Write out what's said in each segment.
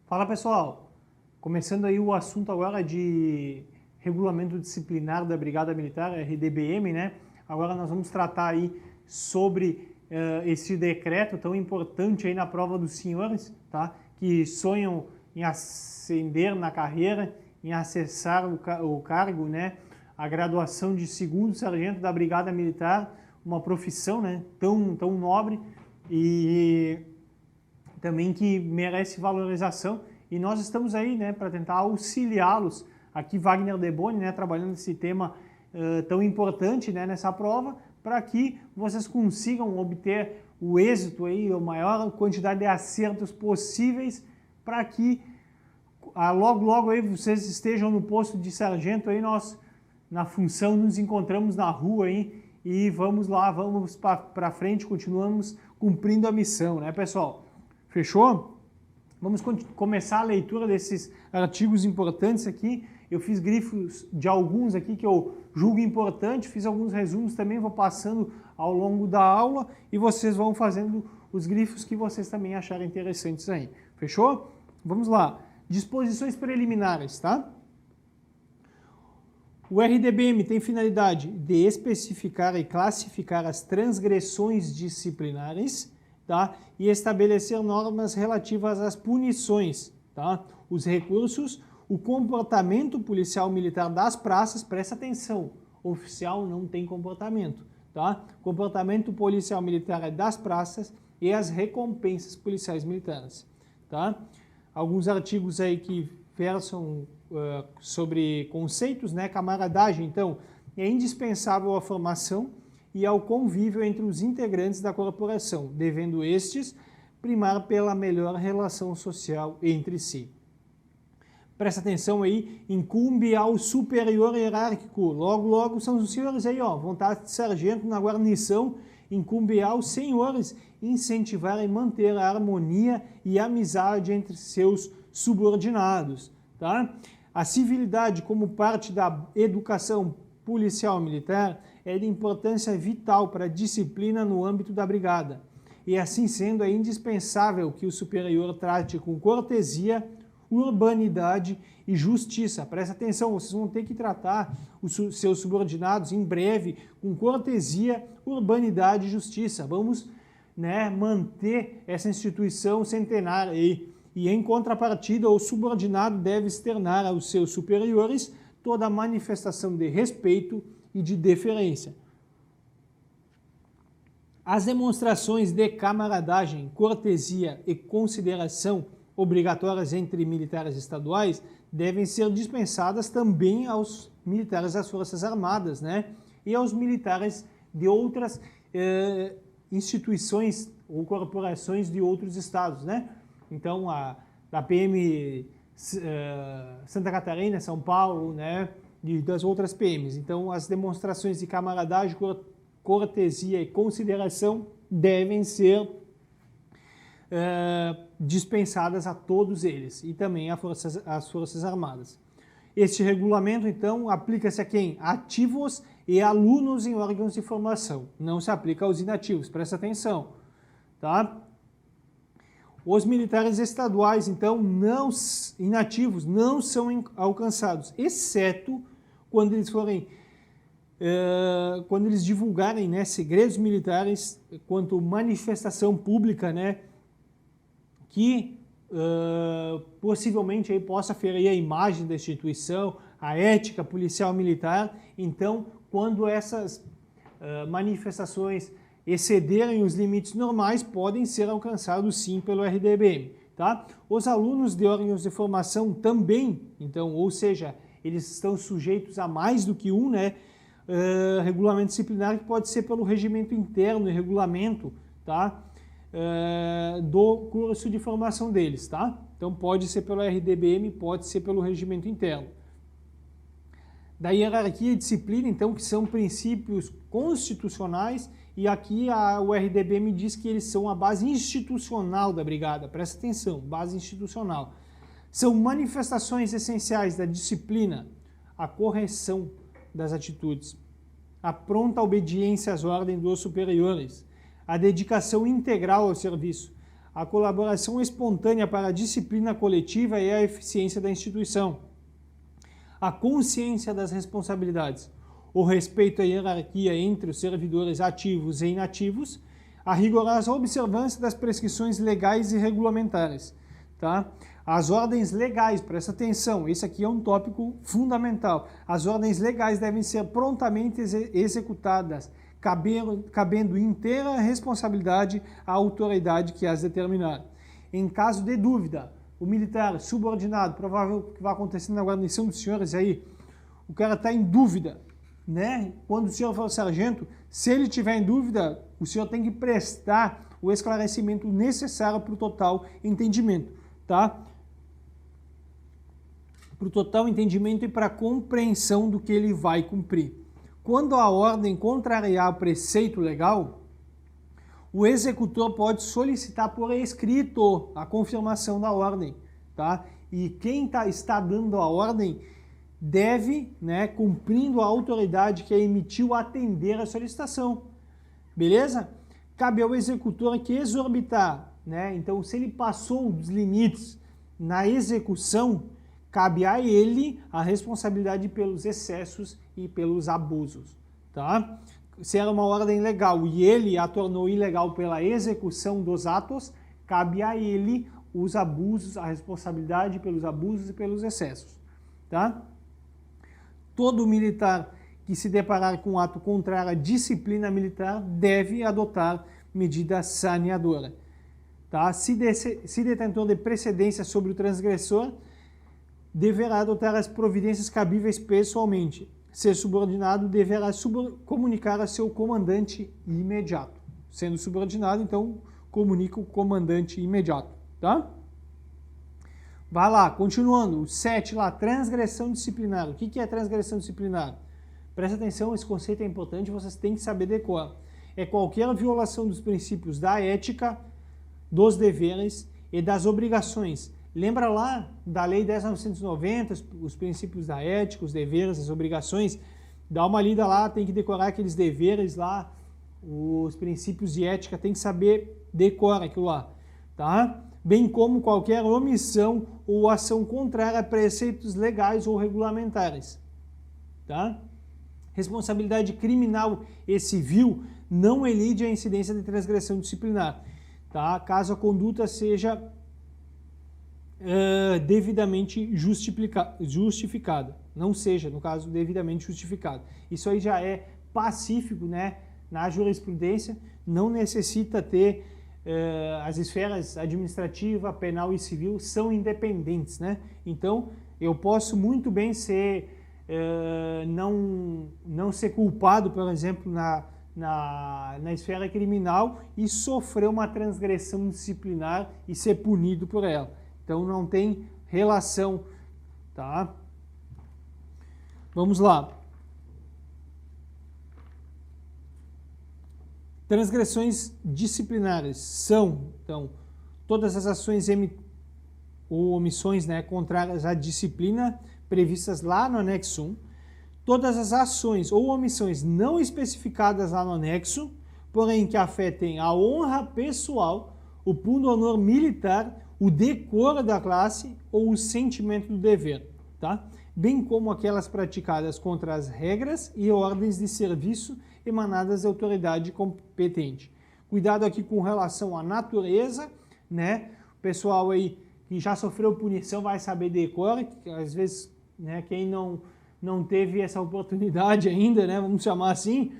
Fala pessoal, começando aí o assunto agora de regulamento disciplinar da Brigada Militar, RDBM, né? Agora nós vamos tratar aí sobre esse decreto tão importante aí na prova dos senhores, tá? Que sonham em ascender na carreira, em acessar o cargo, né? A graduação de segundo sargento da Brigada Militar, uma profissão, né? Tão nobre e também que merece valorização, e nós estamos aí, né, para tentar auxiliá-los. Aqui Wagner Deboni, né, trabalhando nesse tema tão importante, né, nessa prova, para que vocês consigam obter o êxito aí, a maior quantidade de acertos possíveis, para que logo aí vocês estejam no posto de sargento aí, nós na função nos encontramos na rua aí e vamos lá, vamos para frente, continuamos cumprindo a missão, né, pessoal? Fechou? Vamos começar a leitura desses artigos importantes aqui. Eu fiz grifos de alguns aqui que eu julgo importante, fiz alguns resumos também, vou passando ao longo da aula e vocês vão fazendo os grifos que vocês também acharem interessantes aí. Fechou? Vamos lá. Disposições preliminares, tá? O RDBM tem finalidade de especificar e classificar as transgressões disciplinares, tá? E estabelecer normas relativas às punições, tá? Os recursos, o comportamento policial militar das praças, presta atenção, oficial não tem comportamento, tá? Comportamento policial militar é das praças e as recompensas policiais militares, tá? Alguns artigos aí que versam sobre conceitos, né? Camaradagem, então, é indispensável a formação e ao convívio entre os integrantes da corporação, devendo estes primar pela melhor relação social entre si. Presta atenção aí, incumbe ao superior hierárquico, logo são os senhores aí, ó, vontade de sargento na guarnição, incumbe aos senhores incentivar e manter a harmonia e amizade entre seus subordinados, tá? A civilidade como parte da educação policial militar é de importância vital para a disciplina no âmbito da brigada. E assim sendo, é indispensável que o superior trate com cortesia, urbanidade e justiça. Presta atenção, vocês vão ter que tratar os seus subordinados em breve com cortesia, urbanidade e justiça. Vamos, né, manter essa instituição centenária aí. E em contrapartida, o subordinado deve externar aos seus superiores toda a manifestação de respeito e de deferência. As demonstrações de camaradagem, cortesia e consideração obrigatórias entre militares estaduais devem ser dispensadas também aos militares das Forças Armadas, né? E aos militares de outras instituições ou corporações de outros estados, né? Então, da PM Santa Catarina, São Paulo, né? E das outras PMs. Então, as demonstrações de camaradagem, cortesia e consideração devem ser dispensadas a todos eles e também às Forças Armadas. Este regulamento, então, aplica-se a quem? Ativos e alunos em órgãos de formação. Não se aplica aos inativos, presta atenção, tá? Os militares estaduais, então, inativos, não são alcançados, exceto quando eles forem, quando eles divulgarem, né, segredos militares quanto manifestação pública, né, que possivelmente aí possa ferir a imagem da instituição, a ética policial militar. Então, quando essas manifestações excederem os limites normais, podem ser alcançados sim pelo RDBM, tá? Os alunos de órgãos de formação também, então, ou seja, eles estão sujeitos a mais do que um, né, regulamento disciplinar, que pode ser pelo regimento interno e regulamento, tá? Do curso de formação deles, tá? Então pode ser pelo RDBM, pode ser pelo regimento interno. Da hierarquia e disciplina, então, que são princípios constitucionais, e aqui o RDBM diz que eles são a base institucional da brigada, presta atenção, base institucional. São manifestações essenciais da disciplina, a correção das atitudes, a pronta obediência às ordens dos superiores, a dedicação integral ao serviço, a colaboração espontânea para a disciplina coletiva e a eficiência da instituição, a consciência das responsabilidades, o respeito à hierarquia entre os servidores ativos e inativos, a rigorosa observância das prescrições legais e regulamentares, tá? As ordens legais, presta atenção, esse aqui é um tópico fundamental. As ordens legais devem ser prontamente executadas, cabendo inteira responsabilidade à autoridade que as determinar. Em caso de dúvida, o militar subordinado, provável que vai acontecer na guarnição dos senhores aí, o cara está em dúvida, né? Quando o senhor for sargento, se ele tiver em dúvida, o senhor tem que prestar o esclarecimento necessário para o total entendimento, tá? Para o total entendimento e para a compreensão do que ele vai cumprir. Quando a ordem contrariar o preceito legal, o executor pode solicitar por escrito a confirmação da ordem, tá? E quem está dando a ordem deve, né, cumprindo a autoridade que a emitiu, atender a solicitação, beleza? Cabe ao executor que exorbitar, né? Então, se ele passou dos limites na execução, cabe a ele a responsabilidade pelos excessos e pelos abusos, tá? Se era uma ordem legal e ele a tornou ilegal pela execução dos atos, cabe a ele os abusos, a responsabilidade pelos abusos e pelos excessos, tá? Todo militar que se deparar com um ato contrário à disciplina militar deve adotar medida saneadora, tá? Se detentor de precedência sobre o transgressor, deverá adotar as providências cabíveis pessoalmente. Ser subordinado, deverá comunicar a seu comandante imediato. Sendo subordinado, então, comunica o comandante imediato, tá? Vai lá, continuando. O 7 lá, transgressão disciplinar. O que é transgressão disciplinar? Presta atenção, esse conceito é importante, vocês têm que saber decorar. É qualquer violação dos princípios da ética, dos deveres e das obrigações. Lembra lá da Lei 10.990, os princípios da ética, os deveres, as obrigações? Dá uma lida lá, tem que decorar aqueles deveres lá, os princípios de ética, tem que saber decorar aquilo lá, tá? Bem como qualquer omissão ou ação contrária a preceitos legais ou regulamentares, tá? Responsabilidade criminal e civil não elide a incidência de transgressão disciplinar, tá? Caso a conduta seja devidamente justificada, não seja, no caso, devidamente justificada. Isso aí já é pacífico, né? Na jurisprudência, não necessita ter, as esferas administrativa, penal e civil são independentes, né? Então, eu posso muito bem ser, não ser culpado, por exemplo, na esfera criminal e sofrer uma transgressão disciplinar e ser punido por ela. Então, não tem relação, tá? Vamos lá. Transgressões disciplinares são, então, todas as ações ou omissões, né, contrárias à disciplina previstas lá no anexo 1, todas as ações ou omissões não especificadas lá no anexo, porém que afetem a honra pessoal, o pundonor militar, o decoro da classe ou o sentimento do dever, tá? Bem como aquelas praticadas contra as regras e ordens de serviço emanadas da autoridade competente. Cuidado aqui com relação à natureza, né? O pessoal aí que já sofreu punição vai saber decor, que às vezes, né, quem não teve essa oportunidade ainda, né, vamos chamar assim,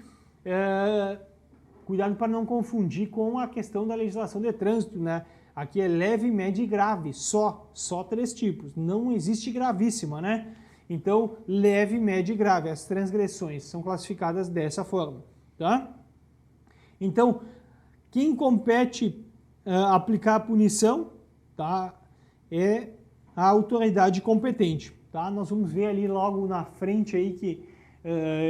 cuidado para não confundir com a questão da legislação de trânsito, né? Aqui é leve, média e grave, só 3 tipos, não existe gravíssima, né? Então, leve, média e grave, as transgressões são classificadas dessa forma, tá? Então, quem compete aplicar a punição, tá, é a autoridade competente, tá? Nós vamos ver ali logo na frente aí que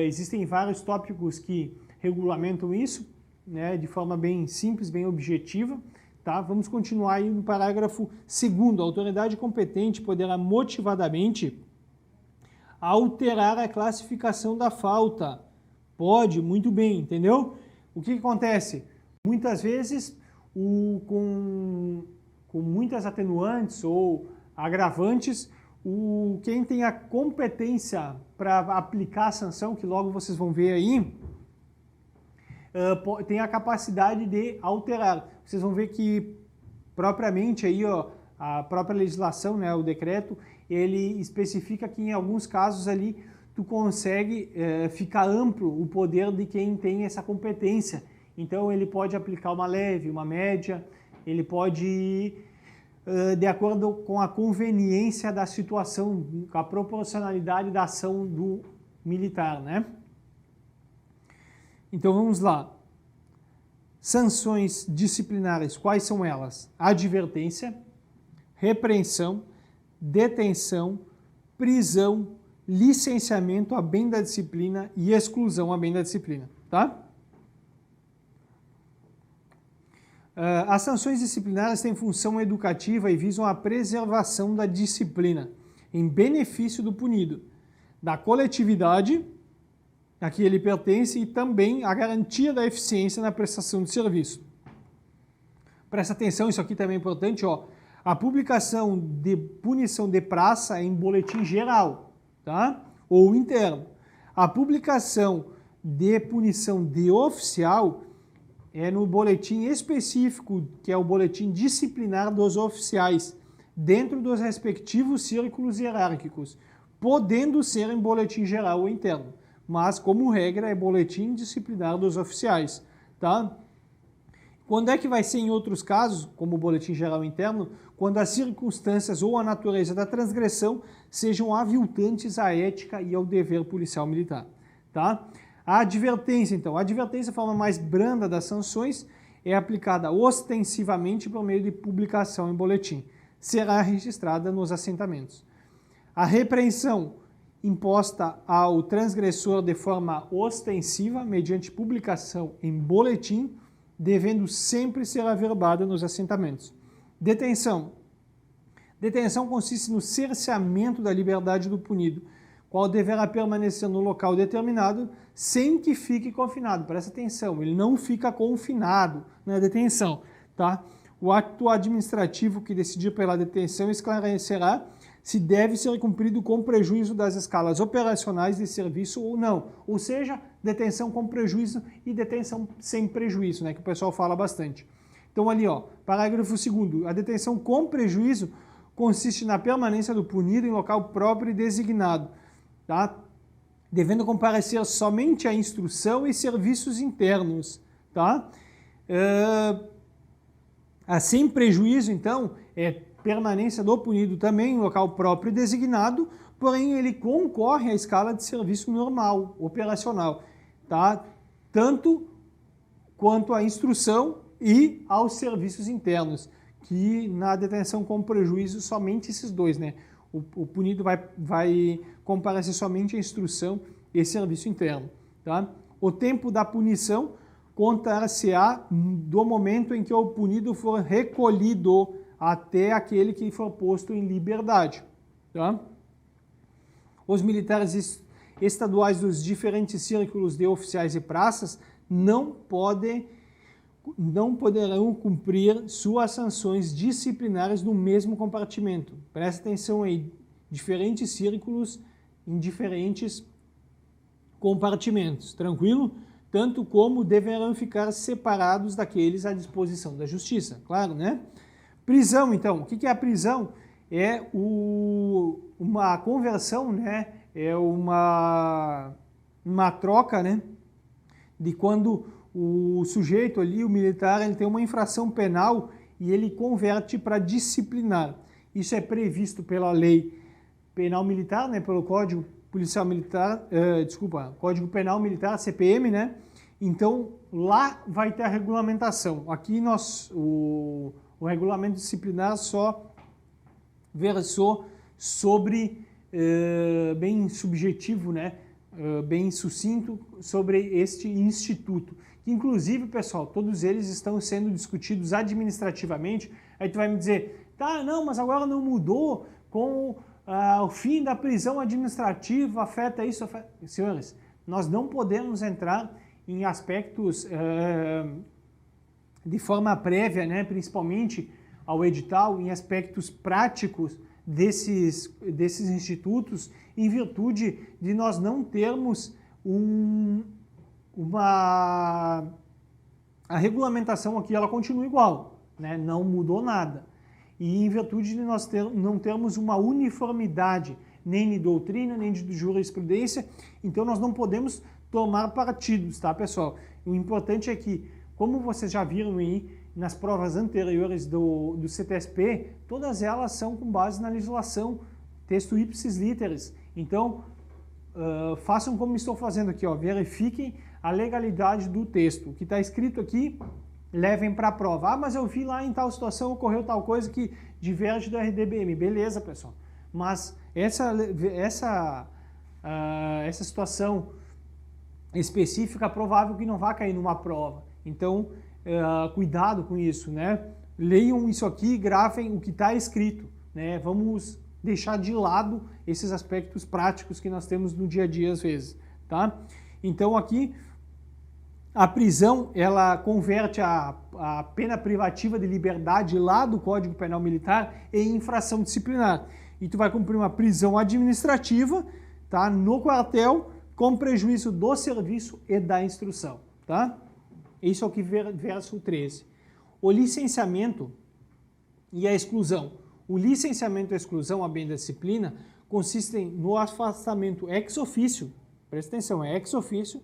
existem vários tópicos que regulamentam isso, né, de forma bem simples, bem objetiva. Tá? Vamos continuar aí no parágrafo 2º. A autoridade competente poderá motivadamente alterar a classificação da falta. Pode, muito bem, entendeu? O que acontece? Muitas vezes com muitas atenuantes ou agravantes, quem tem a competência para aplicar a sanção, que logo vocês vão ver aí, tem a capacidade de alterar. Vocês vão ver que propriamente aí, ó, a própria legislação, né, o decreto, ele especifica que em alguns casos ali tu consegue ficar amplo o poder de quem tem essa competência. Então ele pode aplicar uma leve, uma média, ele pode, de acordo com a conveniência da situação, com a proporcionalidade da ação do militar, né? Então vamos lá. Sanções disciplinares, quais são elas? Advertência, repreensão, detenção, prisão, licenciamento a bem da disciplina e exclusão a bem da disciplina, tá? As sanções disciplinares têm função educativa e visam a preservação da disciplina em benefício do punido, da coletividade a que ele pertence e também a garantia da eficiência na prestação de serviço. Presta atenção, isso aqui também é importante, ó. A publicação de punição de praça em boletim geral, tá? Ou interno. A publicação de punição de oficial é no boletim específico, que é o boletim disciplinar dos oficiais, dentro dos respectivos círculos hierárquicos, podendo ser em boletim geral ou interno, mas como regra é boletim disciplinar dos oficiais, tá? Quando é que vai ser em outros casos, como o boletim geral interno, quando as circunstâncias ou a natureza da transgressão sejam aviltantes à ética e ao dever policial militar, tá? A advertência, então, a advertência, a forma mais branda das sanções, é aplicada ostensivamente por meio de publicação em boletim. Será registrada nos assentamentos. A repreensão, imposta ao transgressor de forma ostensiva, mediante publicação em boletim, devendo sempre ser averbada nos assentamentos. Detenção. Detenção consiste no cerceamento da liberdade do punido, qual deverá permanecer no local determinado sem que fique confinado. Presta atenção, ele não fica confinado na detenção, tá? O ato administrativo que decidir pela detenção esclarecerá se deve ser cumprido com prejuízo das escalas operacionais de serviço ou não. Ou seja, detenção com prejuízo e detenção sem prejuízo, né, que o pessoal fala bastante. Então ali, ó, parágrafo 2º, a detenção com prejuízo consiste na permanência do punido em local próprio e designado, tá? Devendo comparecer somente à instrução e serviços internos, tá? Sem prejuízo, então, é permanência do punido também em local próprio e designado, porém ele concorre à escala de serviço normal, operacional, tá? Tanto quanto à instrução e aos serviços internos, que na detenção com prejuízo somente esses dois, né? O punido vai comparecer somente à instrução e serviço interno, tá? O tempo da punição contar-se-á do momento em que o punido for recolhido até aquele que for posto em liberdade, tá? Os militares estaduais dos diferentes círculos de oficiais e praças não poderão cumprir suas sanções disciplinares no mesmo compartimento. Presta atenção aí, diferentes círculos em diferentes compartimentos, tranquilo? Tanto como deverão ficar separados daqueles à disposição da justiça, claro, né? Prisão, então, o que é a prisão? É uma conversão, né? É uma troca, né? De quando o sujeito ali, o militar, ele tem uma infração penal e ele converte para disciplinar. Isso é previsto pela lei penal militar, né? Pelo Código Policial Militar, Código Penal Militar, CPM, né? Então, lá vai ter a regulamentação. Aqui o regulamento disciplinar só versou sobre, bem subjetivo, né? Bem sucinto, sobre este instituto. Que, inclusive, pessoal, todos eles estão sendo discutidos administrativamente. Aí tu vai me dizer, tá, não, mas agora não mudou com o fim da prisão administrativa, afeta isso, afeta... Senhores, nós não podemos entrar em aspectos de forma prévia, né, principalmente ao edital, em aspectos práticos desses institutos, em virtude de nós não termos a regulamentação aqui, ela continua igual, né, não mudou nada. E em virtude de nós não termos uma uniformidade, nem de doutrina, nem de jurisprudência, então nós não podemos tomar partidos, tá, pessoal? O importante é que, como vocês já viram aí nas provas anteriores do CTSP, todas elas são com base na legislação, texto ipsis literis. Então, façam como estou fazendo aqui, ó, verifiquem a legalidade do texto. O que está escrito aqui, levem para a prova. Ah, mas eu vi lá em tal situação, ocorreu tal coisa que diverge do RDBM. Beleza, pessoal. Mas essa situação específica é provável que não vá cair numa prova. Então, cuidado com isso, né? Leiam isso aqui, gravem o que está escrito, né? Vamos deixar de lado esses aspectos práticos que nós temos no dia a dia às vezes, tá? Então aqui a prisão, ela converte a pena privativa de liberdade lá do Código Penal Militar em infração disciplinar. E tu vai cumprir uma prisão administrativa, tá, no quartel, com prejuízo do serviço e da instrução, tá? Isso é o que versa o 13. O licenciamento e a exclusão. O licenciamento e a exclusão, a bem da disciplina, consistem no afastamento ex officio, presta atenção, é ex officio,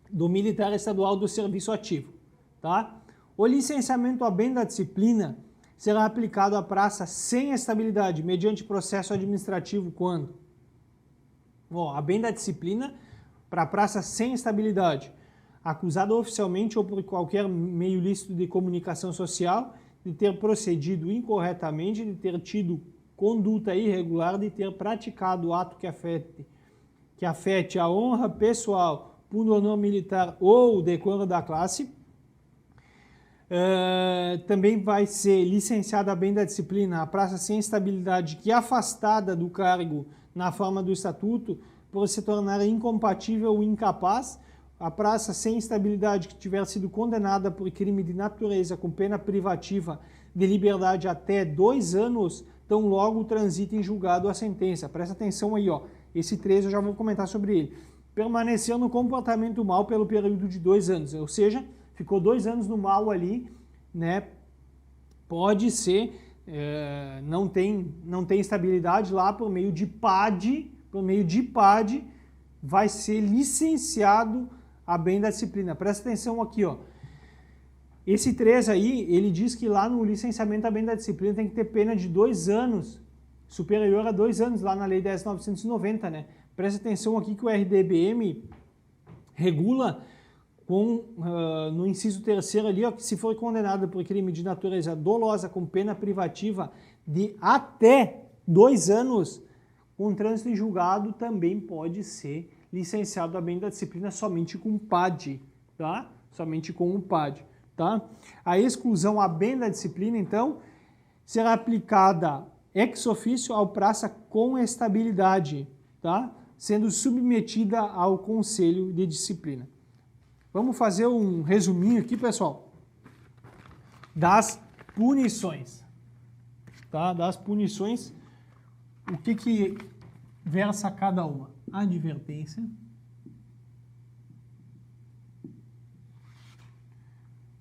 do militar estadual do serviço ativo, tá? O licenciamento a bem da disciplina será aplicado à praça sem estabilidade, mediante processo administrativo, quando? A bem da disciplina para a praça sem estabilidade, acusado oficialmente ou por qualquer meio lícito de comunicação social de ter procedido incorretamente, de ter tido conduta irregular, de ter praticado ato que afete a honra pessoal, pundonor militar ou decoro da classe. Também vai ser licenciada a bem da disciplina a praça sem estabilidade que afastada do cargo na forma do estatuto por se tornar incompatível ou incapaz, a praça sem estabilidade que tiver sido condenada por crime de natureza com pena privativa de liberdade até 2 anos, tão logo transita em julgado a sentença. Presta atenção aí, ó. Esse 13 eu já vou comentar sobre ele. Permaneceu no comportamento mal pelo período de 2 anos, ou seja, ficou 2 anos no mal ali, né? Pode ser, não tem estabilidade lá por meio de PAD, vai ser licenciado a bem da disciplina. Presta atenção aqui, ó. Esse 3 aí, ele diz que lá no licenciamento a bem da disciplina tem que ter pena de 2 anos, superior a 2 anos, lá na Lei 10.990, né? Presta atenção aqui que o RDBM regula no inciso 3º ali, ó, que se for condenado por crime de natureza dolosa com pena privativa de até 2 anos, com trânsito em julgado também pode ser licenciado a bem da disciplina somente com PAD, tá? Somente com o PAD, tá? A exclusão a bem da disciplina, então, será aplicada ex officio ao praça com estabilidade, tá? Sendo submetida ao Conselho de Disciplina. Vamos fazer um resuminho aqui, pessoal, das punições, tá? Das punições, o que versa cada uma? Advertência,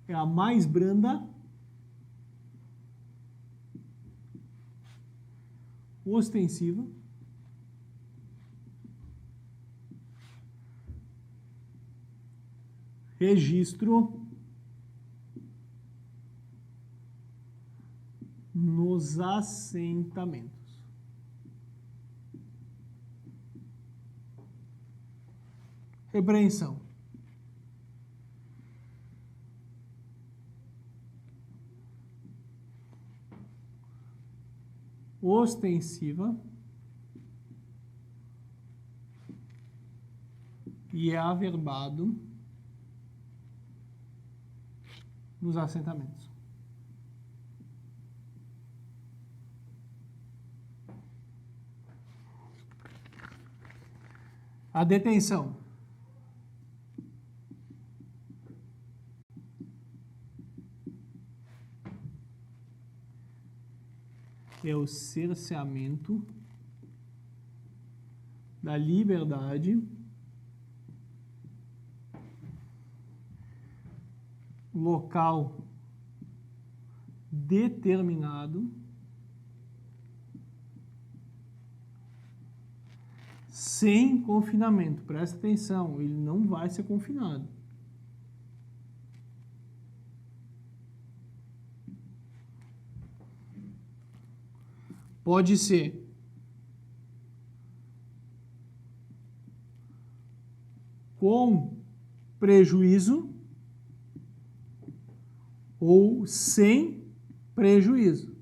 é a mais branda, ostensiva, registro nos assentamentos. Repreensão. Ostensiva e é averbado nos assentamentos. A detenção. é o cerceamento da liberdade local determinado sem confinamento. Presta atenção, ele não vai ser confinado. Pode ser com prejuízo ou sem prejuízo.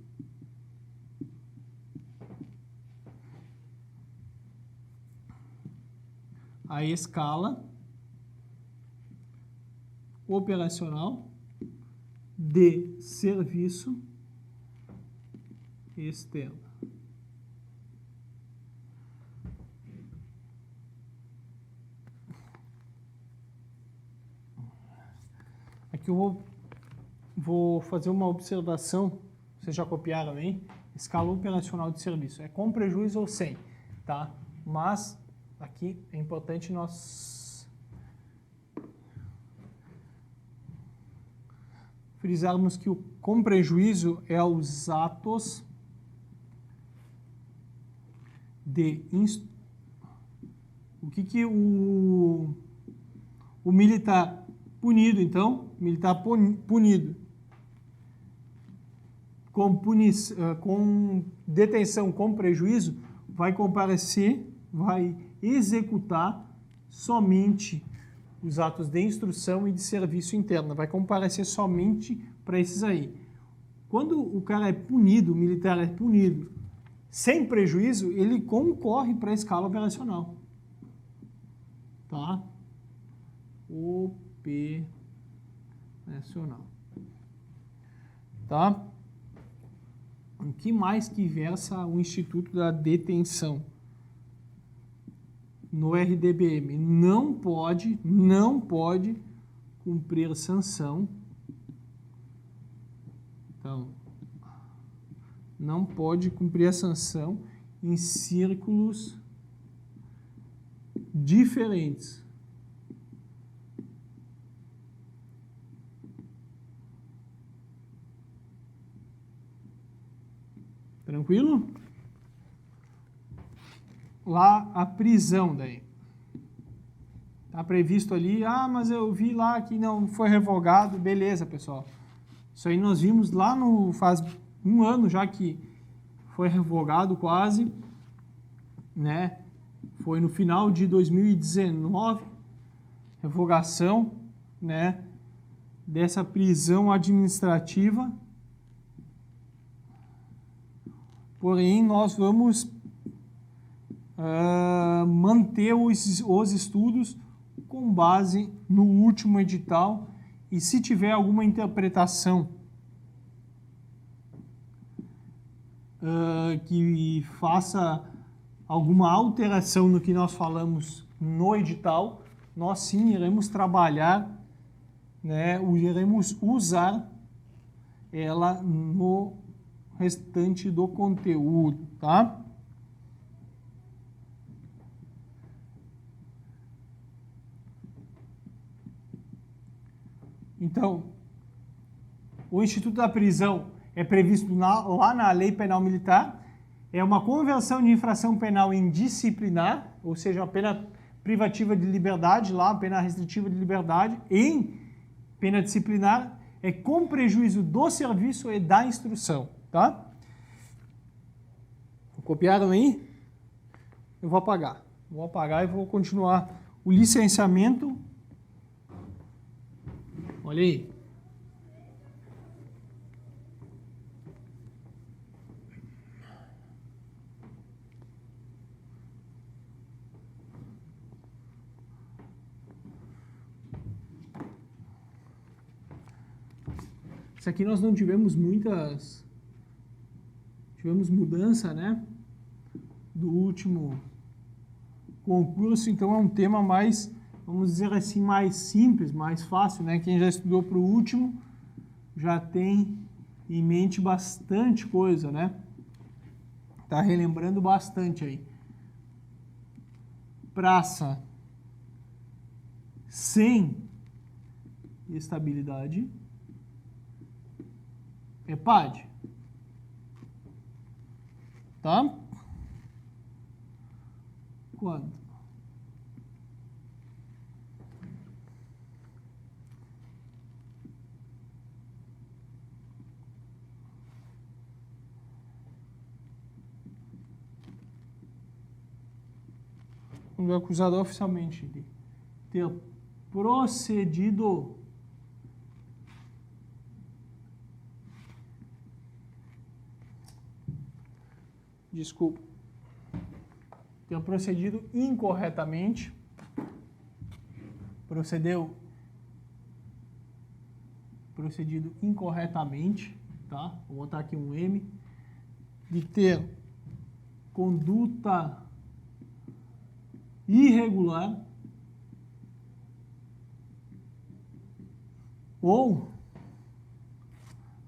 A escala operacional de serviço externo. Aqui eu vou fazer uma observação, vocês já copiaram aí? Escala operacional de serviço, é com prejuízo ou sem, tá? Mas aqui é importante nós frisarmos que o com prejuízo é os atos de... O que o militar punido, então, militar punido com detenção com prejuízo, vai comparecer, vai executar somente os atos de instrução e de serviço interno, vai comparecer somente para esses aí. Quando o cara é punido, o militar é punido sem prejuízo, ele concorre para a escala operacional. Tá? Operacional. Tá? O que mais que versa o Instituto da Detenção? No RDBM, não pode cumprir sanção. Então, não pode cumprir a sanção em círculos diferentes. Tranquilo? Lá a prisão daí. Está previsto ali, mas eu vi lá que não foi revogado, beleza, pessoal. Isso aí nós vimos lá faz um ano já que foi revogado quase, né? Foi no final de 2019, revogação, né? Dessa prisão administrativa. Porém, nós vamos manter os estudos com base no último edital e se tiver alguma interpretação que faça alguma alteração no que nós falamos no edital, nós sim iremos trabalhar, né, iremos usar ela no restante do conteúdo, tá? Então, o Instituto da Prisão é previsto lá na Lei Penal Militar, é uma conversão de infração penal em disciplinar, ou seja, uma pena privativa de liberdade, lá, uma pena restritiva de liberdade, em pena disciplinar, é com prejuízo do serviço e da instrução, tá? Copiaram aí? Eu vou apagar. Vou apagar e vou continuar o licenciamento. Olha aí. Isso aqui nós não tivemos tivemos mudança, né, do último concurso, então é um tema mais, vamos dizer assim, mais simples, mais fácil, né? Quem já estudou para o último já tem em mente bastante coisa, né? Tá relembrando bastante aí. Praça sem estabilidade é PAD. Tá? Quando é acusado oficialmente de ter procedido ter procedido incorretamente, procedido incorretamente, tá? Vou botar aqui um M, de ter conduta irregular ou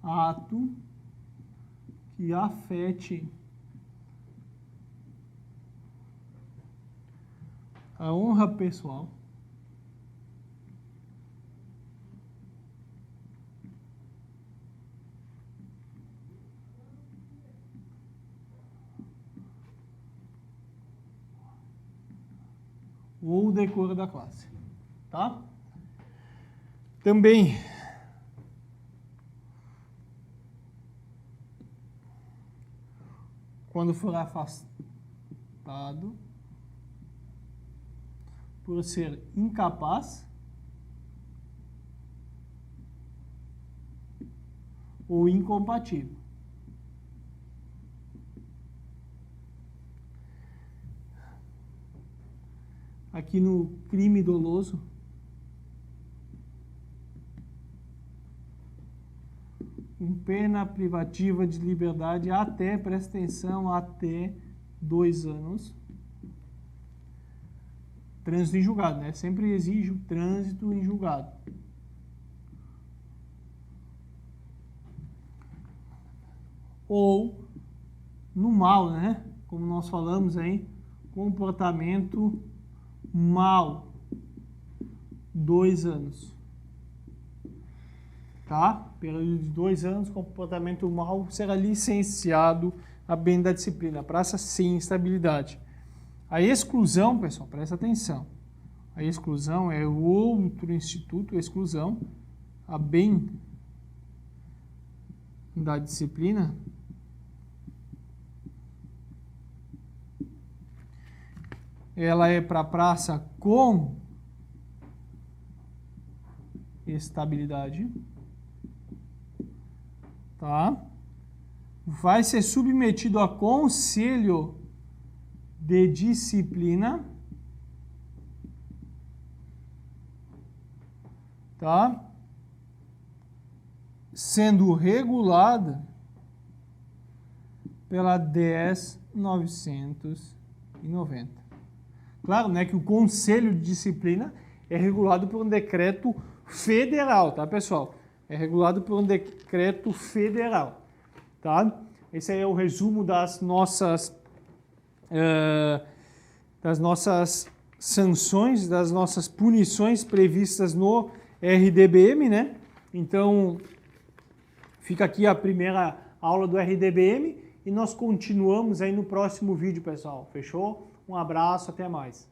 ato que afete a honra pessoal ou o decoro da classe, tá? Também quando for afastado por ser incapaz ou incompatível. Aqui no crime doloso, com pena privativa de liberdade até, presta atenção, até 2 anos. Trânsito em julgado, né? Sempre exige o trânsito em julgado. Ou no mal, né? Como nós falamos aí, comportamento mal, 2 anos. Tá? Período de 2 anos, comportamento mal será licenciado a bem da disciplina. Praça sem estabilidade. A exclusão, pessoal, presta atenção. A exclusão é o outro instituto, a exclusão, a bem da disciplina. Ela é para praça com estabilidade. Tá? Vai ser submetido a conselho de disciplina, tá? Sendo regulada pela 10.990. Claro, né, que o conselho de disciplina é regulado por um decreto federal, tá, pessoal? É regulado por um decreto federal, tá? Esse aí é o resumo das nossas sanções, das nossas punições previstas no RDBM, né? Então, fica aqui a primeira aula do RDBM e nós continuamos aí no próximo vídeo, pessoal. Fechou? Um abraço, até mais.